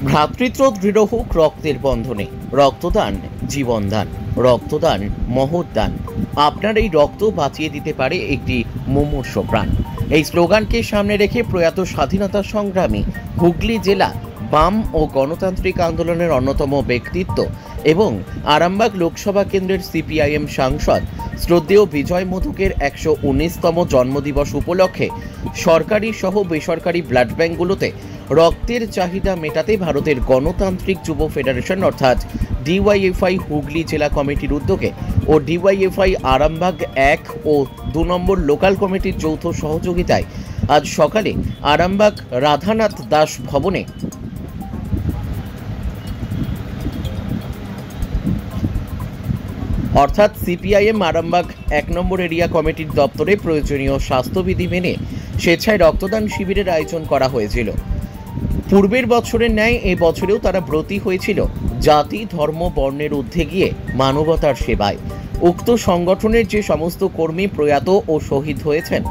ভ্রাতৃত্ব দৃঢ় হোক রক্তের বন্ধনে। রক্তদান জীবনদান, রক্তদান মহৎ দান। আপনার এই রক্ত বাঁচিয়ে দিতে পারে একটি মুমূর্ষু প্রাণ। এই স্লোগানকে সামনে রেখে প্রয়াত স্বাধীনতা সংগ্রামী হুগলি জেলা বাম ও গণতান্ত্রিক আন্দোলনের অন্যতম ব্যক্তিত্ব এবং আরামবাগ লোকসভা কেন্দ্রের সিপিআইএম সাংসদ শ্রদ্ধেয় বিজয় মোদকের ১১৯তম জন্মদিবস উপলক্ষে সরকারি সহ বেসরকারি ব্লাড ব্যাঙ্কগুলোতে রক্তের চাহিদা মেটাতে ভারতের গণতান্ত্রিক যুব ফেডারেশন অর্থাৎ ডিওয়াইএফআই হুগলি জেলা কমিটির উদ্যোগে ও ডিওয়াইএফআই আরামবাগ ১ ও ২ নম্বর লোকাল কমিটির যৌথ সহযোগিতায় আজ সকালে আরামবাগ রাধানাথ দাস ভবনে অর্থাৎ সিপিআইএম আরামবাগ ১ নম্বর এরিয়া কমিটির দপ্তরে প্রয়োজনীয় স্বাস্থ্যবিধি মেনে স্বেচ্ছায় রক্তদান শিবিরের আয়োজন করা হয়েছিল। পূর্বের বছরের ন্যায় এ বছরেও তারা ব্রতী হয়েছিল জাতি ধর্ম বর্ণের ঊর্ধ্বে গিয়ে মানবতার সেবায়। উক্ত সংগঠনের যে সমস্ত কর্মী প্রয়াত ও শহীদ হয়েছেন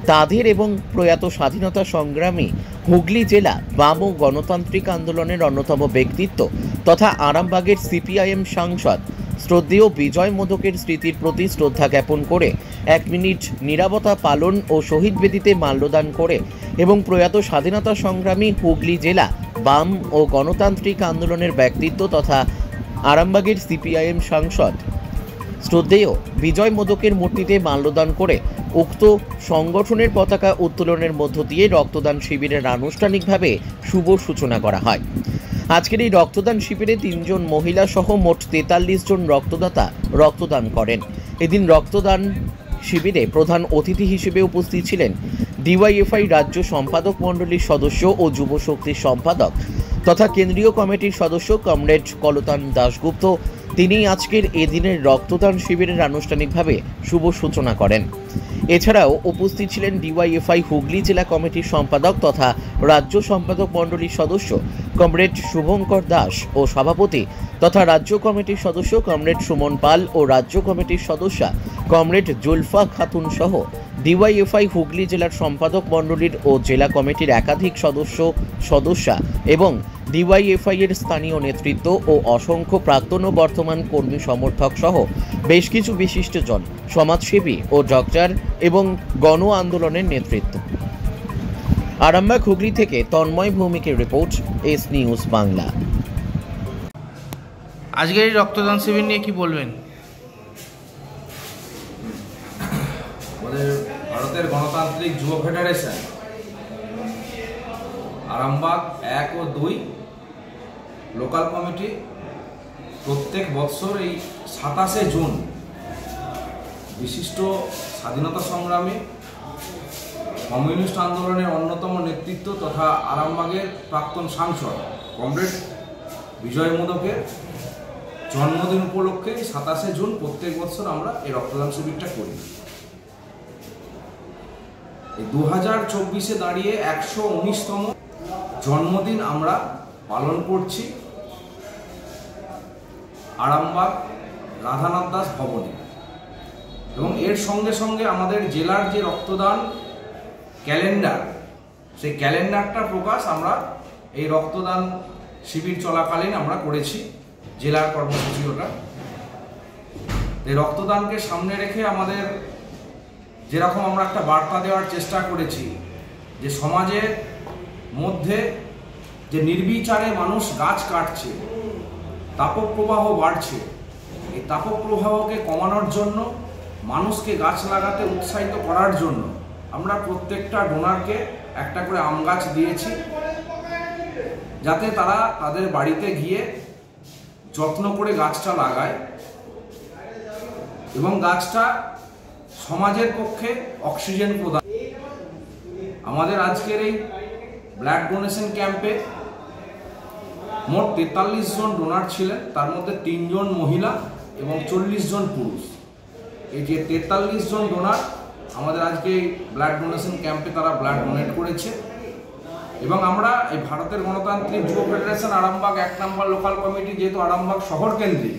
তাদের এবং প্রয়াত স্বাধীনতা সংগ্রামী হুগলি জেলা বাম ও গণতান্ত্রিক আন্দোলনের অন্যতম ব্যক্তিত্ব তথা আরামবাগের সিপিআইএম সাংসদ শ্রদ্ধেয় বিজয় মোদকের স্মৃতির প্রতি শ্রদ্ধা জ্ঞাপন করে ১ মিনিট নীরবতা পালন ও শহীদ বেদিতে মাল্যদান করে এবং প্রয়াত স্বাধীনতা সংগ্রামী হুগলি জেলা বাম ও গণতান্ত্রিক আন্দোলনের ব্যক্তিত্ব তথা আরামবাগের সিপিআইএম সাংসদ শ্রদ্ধেয় বিজয় মোদকের মূর্তিতে মাল্যদান করে উক্ত সংগঠনের পতাকা উত্তোলনের মধ্য দিয়ে রক্তদান শিবিরের আনুষ্ঠানিকভাবে শুভ সূচনা করা হয়। আজকের এই রক্তদান শিবিরে ৩ জন মহিলা সহ মোট ৪৩ জন রক্তদাতা রক্তদান করেন। এদিন রক্তদান শিবিরে প্রধান অতিথি হিসেবে উপস্থিত ছিলেন ডিওয়াইএফআই রাজ্য সম্পাদক মণ্ডলীর সদস্য ও যুব শক্তির সম্পাদক তথা কেন্দ্রীয় কমিটির সদস্য কমরেড কলতান দাশগুপ্ত। তিনি আজকের এদিনের রক্তদান শিবিরের আনুষ্ঠানিকভাবে শুভ সূচনা করেন। এছাড়াও উপস্থিত ছিলেন ডিওয়াইএফআই হুগলি জেলা কমিটির সম্পাদক তথা রাজ্য সম্পাদক মণ্ডলীর সদস্য কমরেড শুভঙ্কর দাস ও সভাপতি তথা রাজ্য কমিটির সদস্য কমরেড সুমন পাল ও রাজ্য কমিটির সদস্যা কমরেড জুলফা খাতুন সহ ডিওয়াইএফআই হুগলি জেলার সম্পাদক মণ্ডলীর ও জেলা কমিটির একাধিক সদস্যা এবং ডিওয়াইএফআই এর স্থানীয় নেতৃত্ব ও অসংখ্য প্রাক্তন ও বর্তমান কর্মী সমর্থক সহ বেশ কিছু বিশিষ্টজন, সমাজসেবী ও ডক্টর এবং গণ আন্দোলনের নেতৃত্ব। আরামবাগ হুগলি থেকে তন্ময় ভৌমিকের রিপোর্ট, এস নিউজ বাংলা। আজকের এই রক্তদান শিবির নিয়ে কি বলবেন? আমাদের ভারতের গণতান্ত্রিক যুব ফেডারেশন আরামবাগ ১ ও ২ লোকাল কমিটি প্রত্যেক বৎসর এই ২৭শে জুন বিশিষ্ট স্বাধীনতা সংগ্রামী কমিউনিস্ট আন্দোলনের অন্যতম নেতৃত্ব তথা আরামবাগের প্রাক্তন সাংসদ কমরেড বিজয় মোদকের জন্মদিন উপলক্ষে ২৭শে জুন প্রত্যেক বছর আমরা এই রক্তদান শিবিরটা করি। এই ২০২৪-এ দাঁড়িয়ে ১১৯তম জন্মদিন আমরা পালন করছি আরামবাগ রাধানাথ দাস ভবনে এবং এর সঙ্গে সঙ্গে আমাদের জেলার যে রক্তদান ক্যালেন্ডার, সেই ক্যালেন্ডারটা প্রকাশ আমরা এই রক্তদান শিবির চলাকালীন আমরা করেছি জেলার কর্মসূচি ওটা। এই রক্তদানকে সামনে রেখে আমাদের যেরকম আমরা একটা বার্তা দেওয়ার চেষ্টা করেছি যে সমাজের মধ্যে যে নির্বিচারে মানুষ গাছ কাটছে, তাপপ্রবাহ বাড়ছে, এই তাপপ্রবাহকে কমানোর জন্য মানুষকে গাছ লাগাতে উৎসাহিত করার জন্য আমরা প্রত্যেকটা ডোনারকে একটা করে আম গাছ দিয়েছি, যাতে তারা তাদের বাড়িতে গিয়ে যত্ন করে গাছটা লাগায় এবং গাছটা সমাজের পক্ষে অক্সিজেন প্রদান। আমাদের আজকের এই ব্লাড ডোনেশন ক্যাম্পে মোট ৪৩ জন ডোনার ছিলেন, তার মধ্যে ৩ জন মহিলা এবং ৪০ জন পুরুষ। এই যে ৪৩ জন ডোনার আমাদের আজকে ব্লাড ডোনেশন ক্যাম্পে তারা ব্লাড ডোনেট করেছে এবং আমরা এই ভারতের গণতান্ত্রিক যুব ফেডারেশন আরামবাগ ১ নম্বর লোকাল কমিটি, যেহেতু আরামবাগ শহর কেন্দ্রিক,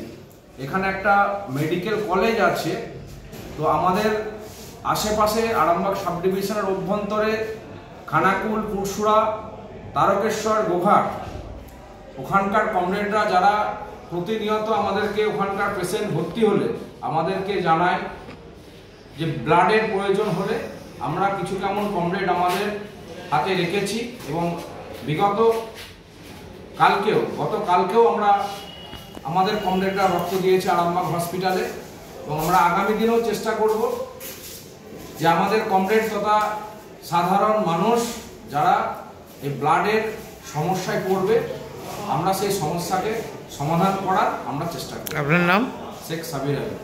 এখানে একটা মেডিকেল কলেজ আছে, তো আমাদের আশেপাশে আরামবাগ সাব ডিভিশনের অভ্যন্তরে খানাকুল, পুরসুরা, তারকেশ্বর, গোঘাট ওখানকার কমরেডরা যারা প্রতিনিয়ত আমাদেরকে ওখানকার পেশেন্ট ভর্তি হলে আমাদেরকে জানায় যে ব্লাডের প্রয়োজন হলে আমরা কিছু কেমন কমরেড আমাদের হাতে রেখেছি এবং গতকালকেও আমরা আমাদের কমরেডরা রক্ত দিয়েছে আরামবাগ হসপিটালে এবং আমরা আগামী দিনেও চেষ্টা করব যে আমাদের কমরেড তথা সাধারণ মানুষ যারা এই ব্লাডের সমস্যায় পড়বে আমরা সেই সমস্যাকে সমাধান করার আমরা চেষ্টা করব। আপনার নাম? শেখ সাবির আলী।